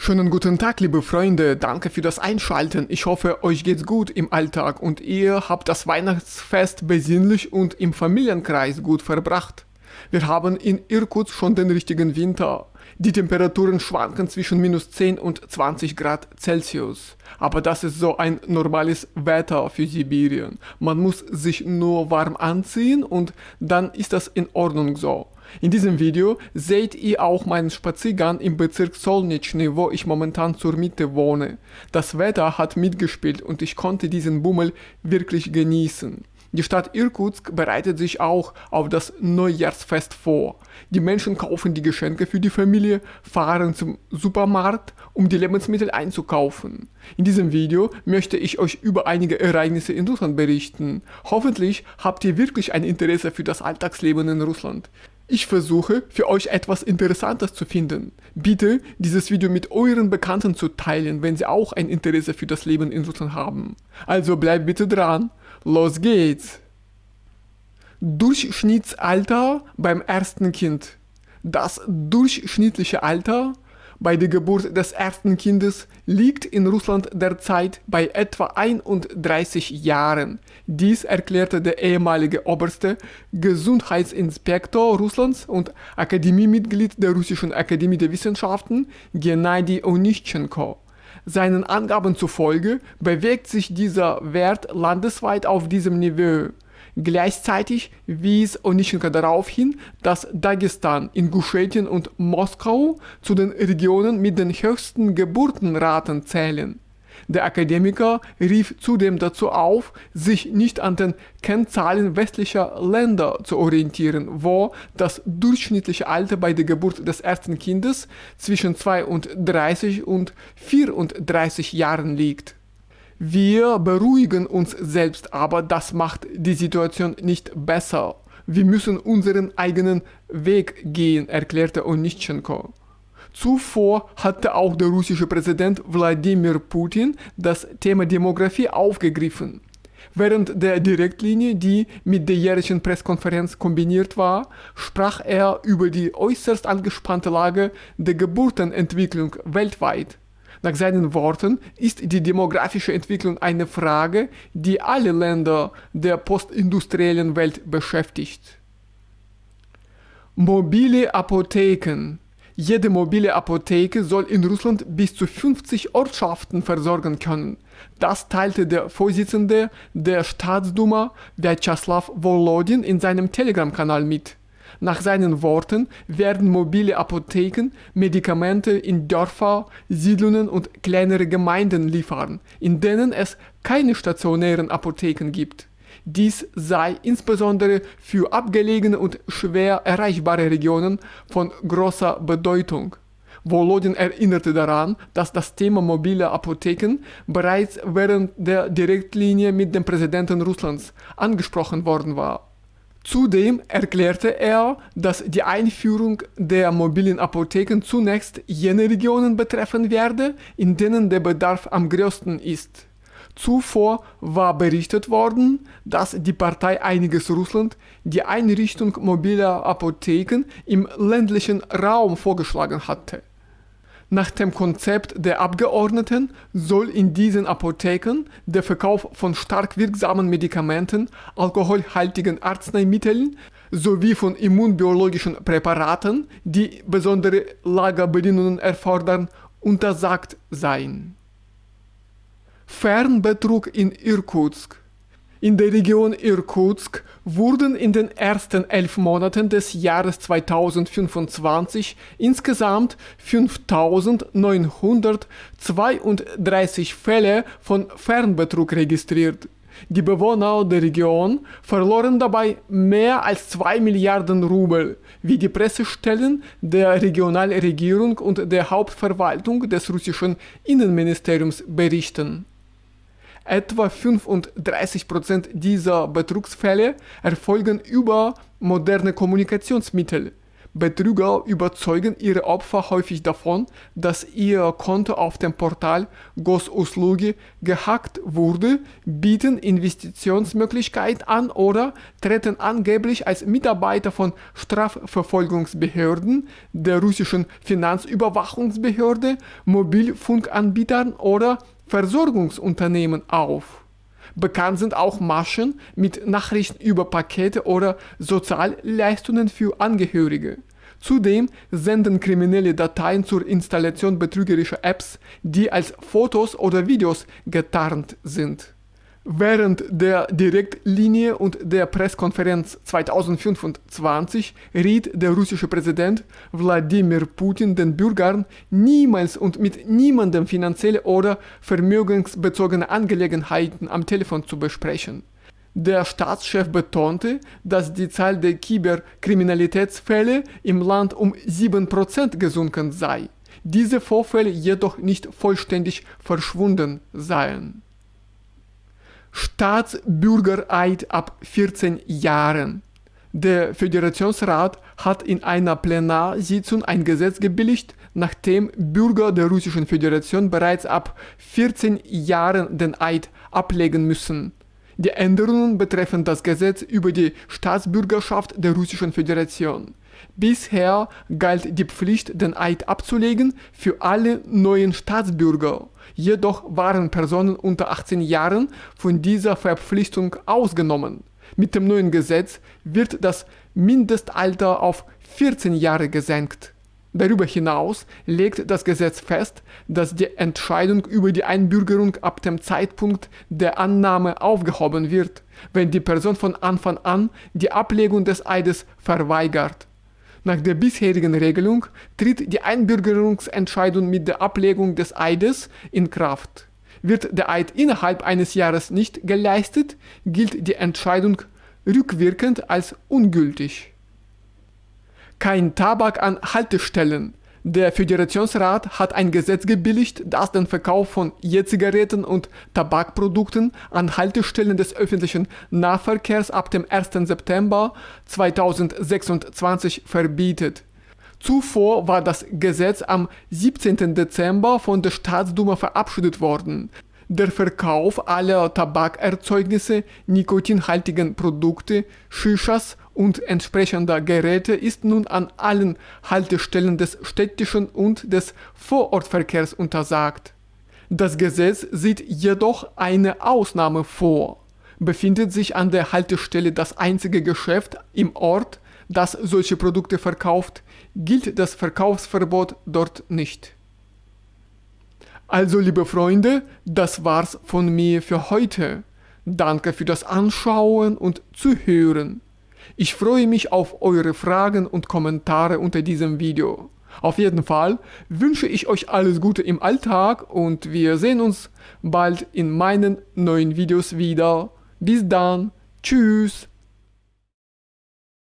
Schönen guten Tag, liebe Freunde. Danke für das Einschalten. Ich hoffe, euch geht's gut im Alltag und ihr habt das Weihnachtsfest besinnlich und im Familienkreis gut verbracht. Wir haben in Irkutsk schon den richtigen Winter. Die Temperaturen schwanken zwischen -10 und 20 Grad Celsius. Aber das ist so ein normales Wetter für Sibirien. Man muss sich nur warm anziehen und dann ist das in Ordnung so. In diesem Video seht ihr auch meinen Spaziergang im Bezirk Solnitschny, wo ich momentan zur Miete wohne. Das Wetter hat mitgespielt und ich konnte diesen Bummel wirklich genießen. Die Stadt Irkutsk bereitet sich auch auf das Neujahrsfest vor. Die Menschen kaufen die Geschenke für die Familie, fahren zum Supermarkt, um die Lebensmittel einzukaufen. In diesem Video möchte ich euch über einige Ereignisse in Russland berichten. Hoffentlich habt ihr wirklich ein Interesse für das Alltagsleben in Russland. Ich versuche, für euch etwas Interessantes zu finden. Bitte, dieses Video mit euren Bekannten zu teilen, wenn sie auch ein Interesse für das Leben in Russland haben. Also bleibt bitte dran. Los geht's! Durchschnittsalter beim ersten Kind. Das durchschnittliche Alter bei der Geburt des ersten Kindes liegt in Russland derzeit bei etwa 31 Jahren. Dies erklärte der ehemalige oberste Gesundheitsinspektor Russlands und Akademiemitglied der Russischen Akademie der Wissenschaften, Gennady Onischchenko. Seinen Angaben zufolge bewegt sich dieser Wert landesweit auf diesem Niveau. Gleichzeitig wies Onischchenko darauf hin, dass Dagestan, Inguschetien und Moskau zu den Regionen mit den höchsten Geburtenraten zählen. Der Akademiker rief zudem dazu auf, sich nicht an den Kennzahlen westlicher Länder zu orientieren, wo das durchschnittliche Alter bei der Geburt des ersten Kindes zwischen 32 und 34 Jahren liegt. Wir beruhigen uns selbst, aber das macht die Situation nicht besser. Wir müssen unseren eigenen Weg gehen, erklärte Onischchenko. Zuvor hatte auch der russische Präsident Wladimir Putin das Thema Demografie aufgegriffen. Während der Direktlinie, die mit der jährlichen Pressekonferenz kombiniert war, sprach er über die äußerst angespannte Lage der Geburtenentwicklung weltweit. Nach seinen Worten ist die demografische Entwicklung eine Frage, die alle Länder der postindustriellen Welt beschäftigt. Mobile Apotheken. Jede mobile Apotheke soll in Russland bis zu 50 Ortschaften versorgen können. Das teilte der Vorsitzende der Staatsduma, Vyacheslav Volodin, in seinem Telegram-Kanal mit. Nach seinen Worten werden mobile Apotheken Medikamente in Dörfer, Siedlungen und kleinere Gemeinden liefern, in denen es keine stationären Apotheken gibt. Dies sei insbesondere für abgelegene und schwer erreichbare Regionen von großer Bedeutung. Volodin erinnerte daran, dass das Thema mobile Apotheken bereits während der Direktlinie mit dem Präsidenten Russlands angesprochen worden war. Zudem erklärte er, dass die Einführung der mobilen Apotheken zunächst jene Regionen betreffen werde, in denen der Bedarf am größten ist. Zuvor war berichtet worden, dass die Partei Einiges Russland die Einrichtung mobiler Apotheken im ländlichen Raum vorgeschlagen hatte. Nach dem Konzept der Abgeordneten soll in diesen Apotheken der Verkauf von stark wirksamen Medikamenten, alkoholhaltigen Arzneimitteln sowie von immunbiologischen Präparaten, die besondere Lagerbedingungen erfordern, untersagt sein. Fernbetrug in Irkutsk. In der Region Irkutsk wurden in den ersten 11 Monaten des Jahres 2025 insgesamt 5.932 Fälle von Fernbetrug registriert. Die Bewohner der Region verloren dabei mehr als 2 Milliarden Rubel, wie die Pressestellen der Regionalregierung und der Hauptverwaltung des russischen Innenministeriums berichten. Etwa 35% dieser Betrugsfälle erfolgen über moderne Kommunikationsmittel. Betrüger überzeugen ihre Opfer häufig davon, dass ihr Konto auf dem Portal Gosuslugi gehackt wurde, bieten Investitionsmöglichkeiten an oder treten angeblich als Mitarbeiter von Strafverfolgungsbehörden, der russischen Finanzüberwachungsbehörde, Mobilfunkanbietern oder Versorgungsunternehmen auf. Bekannt sind auch Maschen mit Nachrichten über Pakete oder Sozialleistungen für Angehörige. Zudem senden Kriminelle Dateien zur Installation betrügerischer Apps, die als Fotos oder Videos getarnt sind. Während der Direktlinie und der Pressekonferenz 2025 riet der russische Präsident Wladimir Putin den Bürgern, niemals und mit niemandem finanzielle oder vermögensbezogene Angelegenheiten am Telefon zu besprechen. Der Staatschef betonte, dass die Zahl der Cyberkriminalitätsfälle im Land um 7% gesunken sei, diese Vorfälle jedoch nicht vollständig verschwunden seien. Staatsbürgereid ab 14 Jahren. Der Föderationsrat hat in einer Plenarsitzung ein Gesetz gebilligt, nachdem Bürger der Russischen Föderation bereits ab 14 Jahren den Eid ablegen müssen. Die Änderungen betreffen das Gesetz über die Staatsbürgerschaft der Russischen Föderation. Bisher galt die Pflicht, den Eid abzulegen, für alle neuen Staatsbürger. Jedoch waren Personen unter 18 Jahren von dieser Verpflichtung ausgenommen. Mit dem neuen Gesetz wird das Mindestalter auf 14 Jahre gesenkt. Darüber hinaus legt das Gesetz fest, dass die Entscheidung über die Einbürgerung ab dem Zeitpunkt der Annahme aufgehoben wird, wenn die Person von Anfang an die Ablegung des Eides verweigert. Nach der bisherigen Regelung tritt die Einbürgerungsentscheidung mit der Ablegung des Eides in Kraft. Wird der Eid innerhalb eines Jahres nicht geleistet, gilt die Entscheidung rückwirkend als ungültig. Kein Tabak an Haltestellen. Der Föderationsrat hat ein Gesetz gebilligt, das den Verkauf von E-Zigaretten und Tabakprodukten an Haltestellen des öffentlichen Nahverkehrs ab dem 1. September 2026 verbietet. Zuvor war das Gesetz am 17. Dezember von der Staatsduma verabschiedet worden. Der Verkauf aller Tabakerzeugnisse, nikotinhaltigen Produkte, Shishas und entsprechender Geräte ist nun an allen Haltestellen des städtischen und des Vorortverkehrs untersagt. Das Gesetz sieht jedoch eine Ausnahme vor. Befindet sich an der Haltestelle das einzige Geschäft im Ort, das solche Produkte verkauft, gilt das Verkaufsverbot dort nicht. Also liebe Freunde, das war's von mir für heute. Danke für das Anschauen und Zuhören. Ich freue mich auf eure Fragen und Kommentare unter diesem Video. Auf jeden Fall wünsche ich euch alles Gute im Alltag und wir sehen uns bald in meinen neuen Videos wieder. Bis dann, tschüss!